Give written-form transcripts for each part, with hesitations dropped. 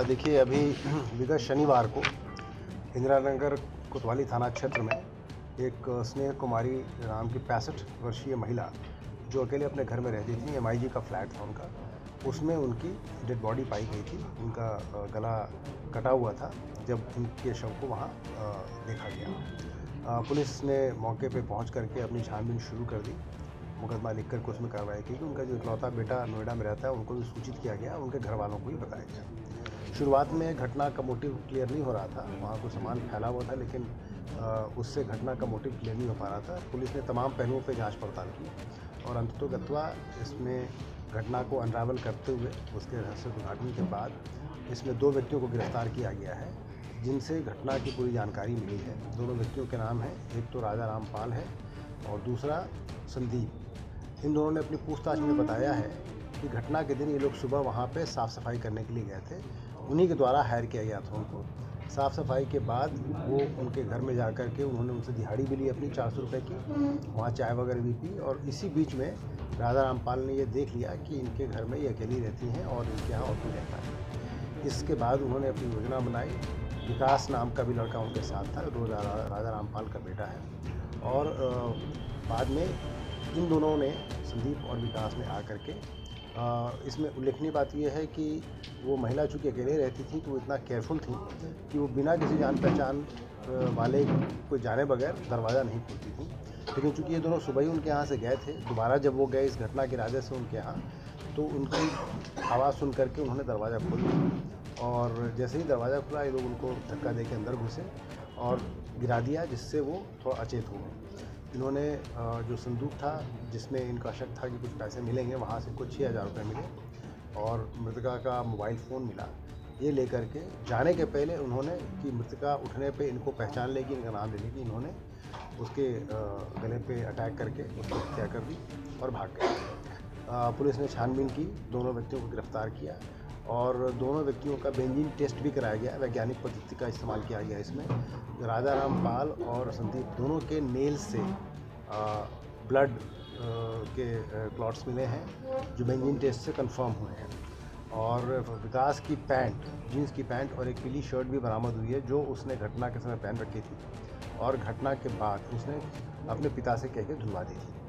देखिए अभी विगत शनिवार को इंदिरा नगर कोतवाली थाना क्षेत्र में एक स्नेह कुमारी नाम की 65 वर्षीय महिला जो अकेले अपने घर में रहती थी, MIG का फ्लैट था उनका, उसमें उनकी डेड बॉडी पाई गई थी। उनका गला कटा हुआ था जब उनके शव को वहाँ देखा गया। पुलिस ने मौके पे पहुँच करके अपनी छानबीन शुरू कर दी, मुकदमा लिख करके उसमें कार्रवाई की। उनका जो इकलौता बेटा नोएडा में रहता है उनको भी सूचित किया गया, उनके घर वालों को भी बताया गया। शुरुआत में घटना का मोटिव क्लियर नहीं हो रहा था, वहाँ कोई सामान फैला हुआ था, लेकिन उससे घटना का मोटिव क्लियर नहीं हो पा रहा था। पुलिस ने तमाम पहलुओं पर जाँच पड़ताल की और अंततोगत्वा इसमें घटना को अनरावल करते हुए उसके रहस्य उद्घाटन के बाद इसमें 2 व्यक्तियों को गिरफ्तार किया गया है, जिनसे घटना की पूरी जानकारी मिली है। दोनों व्यक्तियों के नाम हैं, एक तो राजा राम पाल है और दूसरा संदीप। इन दोनों ने अपनी पूछताछ में बताया है कि घटना के दिन ये लोग सुबह वहाँ पे साफ़ सफाई करने के लिए गए थे, उन्हीं के द्वारा हायर किया गया था उनको। साफ़ सफाई के बाद वो उनके घर में जा कर के उन्होंने उनसे दिहाड़ी भी ली अपनी 400 रुपये की, वहाँ चाय वगैरह भी पी। और इसी बीच में राजा रामपाल ने ये देख लिया कि इनके घर में ये अकेली रहती हैं और इनके यहाँ और भी रहता है। इसके बाद उन्होंने अपनी योजना बनाई। विकास नाम का भी लड़का उनके साथ था, जो राजा रामपाल का बेटा है। और बाद में इन दोनों ने, संदीप और विकास ने आकर के, इसमें उल्लेखनीय बात यह है कि वो महिला चूँकि अकेले रहती थी तो वो इतना केयरफुल थी कि वो बिना किसी जान पहचान वाले को जाने बगैर दरवाज़ा नहीं खोलती थी। लेकिन चूँकि ये दोनों सुबह ही उनके यहाँ से गए थे, दोबारा जब वो गए इस घटना की वजह से उनके यहाँ, तो उनकी आवाज़ सुन करके उन्होंने दरवाज़ा खोल दिया और जैसे ही दरवाज़ा खुला ये लोग उनको धक्का दे के अंदर घुसे और गिरा दिया, जिससे वो थोड़ा अचेत हो गए। इन्होंने जो संदूक था जिसमें इनका शक था कि कुछ पैसे मिलेंगे, वहाँ से कुछ 6000 रुपये मिले और मृतका का मोबाइल फ़ोन मिला। ये लेकर के जाने के पहले उन्होंने कि मृतका उठने पे इनको पहचान लेगी, इनका नाम ले लेगी, इन्होंने उसके गले पे अटैक करके उसकी हत्या कर दी और भाग गए। पुलिस ने छानबीन की, दोनों व्यक्तियों को गिरफ्तार किया और दोनों व्यक्तियों का बेंजीन टेस्ट भी कराया गया, वैज्ञानिक पद्धति का इस्तेमाल किया गया। इसमें राजा राम पाल और संदीप दोनों के नेल्स से ब्लड के क्लॉट्स मिले हैं, जो बेंजीन टेस्ट से कंफर्म हुए हैं। और विकास की पैंट, जीन्स की पैंट और एक पीली शर्ट भी बरामद हुई है, जो उसने घटना के समय पहन रखी थी और घटना के बाद उसने अपने पिता से कह के धुलवा दी थी।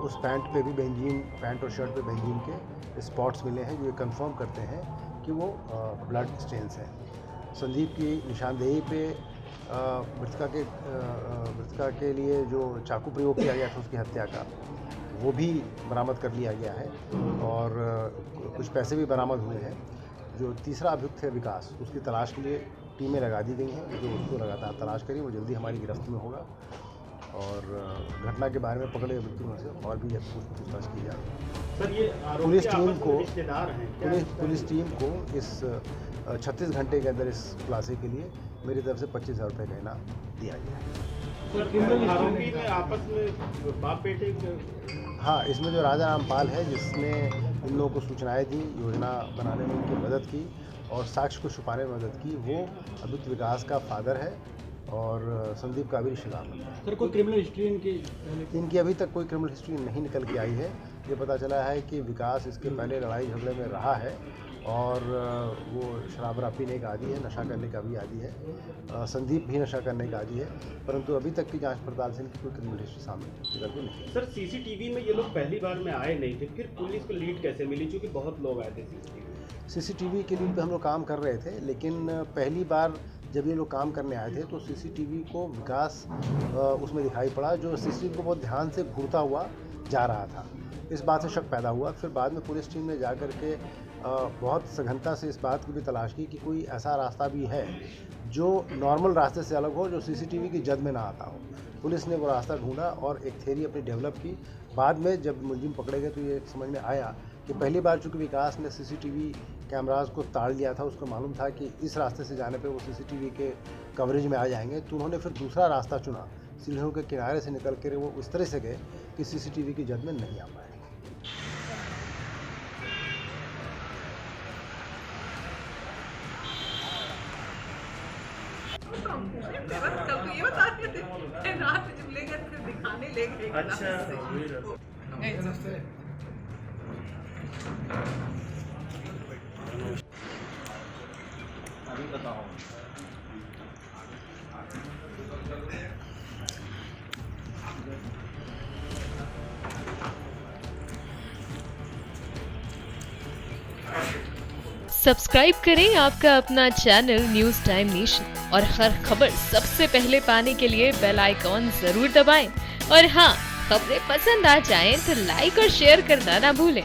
उस पैंट पे भी बेंजीन, पैंट और शर्ट पे बेंजीन के स्पॉट्स मिले हैं, जो ये कंफर्म करते हैं कि वो ब्लड स्टेन्स हैं। संदीप की निशानदेही पे मृतका के लिए जो चाकू प्रयोग किया गया था उसकी हत्या का, वो भी बरामद कर लिया गया है और कुछ पैसे भी बरामद हुए हैं। जो तीसरा अभियुक्त है विकास, उसकी तलाश के लिए टीमें लगा दी गई हैं, जो उसको लगातार तलाश करें, वो जल्दी हमारी गिरफ्त में होगा और घटना के बारे में पकड़े व्यक्तियों से और भी पूछताछ की जा रही है। सर, ये पुलिस टीम को इस 36 घंटे के अंदर इस खुलासे के लिए मेरी तरफ से 25,000 रुपये का इनाम दिया गया है। आरोपी में आपस में बाप बेटे? हाँ, इसमें जो राजा रामपाल है, जिसने इन लोगों को सूचनाएं दी, योजना बनाने में उनकी मदद की और साक्ष्य को छुपाने में मदद की, वो अभियुक्त विकास का फादर है और संदीप का भी रिश्तेदार बनता है। सर, कोई क्रिमिनल हिस्ट्री इनकी अभी तक कोई क्रिमिनल हिस्ट्री नहीं निकल के आई है। ये पता चला है कि विकास इसके पहले लड़ाई झगड़े में रहा है और वो शराब पीने का आदी है, नशा करने का भी आदी है। संदीप भी नशा करने का आदी है, परंतु अभी तक की जांच पड़ताल से इनकी कोई क्रिमिनल हिस्ट्री सामने निकल के नहीं। सर, सीसीटीवी में ये लोग पहली बार में आए नहीं थे, फिर पुलिस को लीड कैसे मिली, क्योंकि बहुत लोग आए थे सीसीटीवी के लीड पे हम लोग काम कर रहे थे, लेकिन पहली बार जब ये लोग काम करने आए थे तो सीसीटीवी को विकास उसमें दिखाई पड़ा, जो सीसीटीवी को बहुत ध्यान से घूरता हुआ जा रहा था। इस बात से शक पैदा हुआ। फिर बाद में पुलिस टीम ने जा कर के बहुत सघनता से इस बात की भी तलाश की कि कोई ऐसा रास्ता भी है जो नॉर्मल रास्ते से अलग हो, जो सीसीटीवी की जद में ना आता हो। पुलिस ने वो रास्ता ढूंढा और एक थ्योरी अपनी डेवलप की। बाद में जब मुलजिम पकड़े गए तो ये समझ में आया कि पहली बार चूँकि विकास ने सीसीटीवी कैमराज को ताड़ लिया था, उसको मालूम था कि इस रास्ते से जाने पे वो सीसीटीवी के कवरेज में आ जाएंगे, तो उन्होंने फिर दूसरा रास्ता चुना, सीढ़ियों के किनारे से निकल कर वो इस तरह से गए कि सीसीटीवी की जद में नहीं आ पाए। कल तो ये बता रहे थे, रात जब ले गए फिर दिखाने ले गए। अच्छा। सब्सक्राइब करें आपका अपना चैनल न्यूज टाइम नेशन और हर खबर सबसे पहले पाने के लिए बेल आइकॉन जरूर दबाएं। और हाँ, खबरें पसंद आ जाएं तो लाइक और शेयर करना ना भूलें।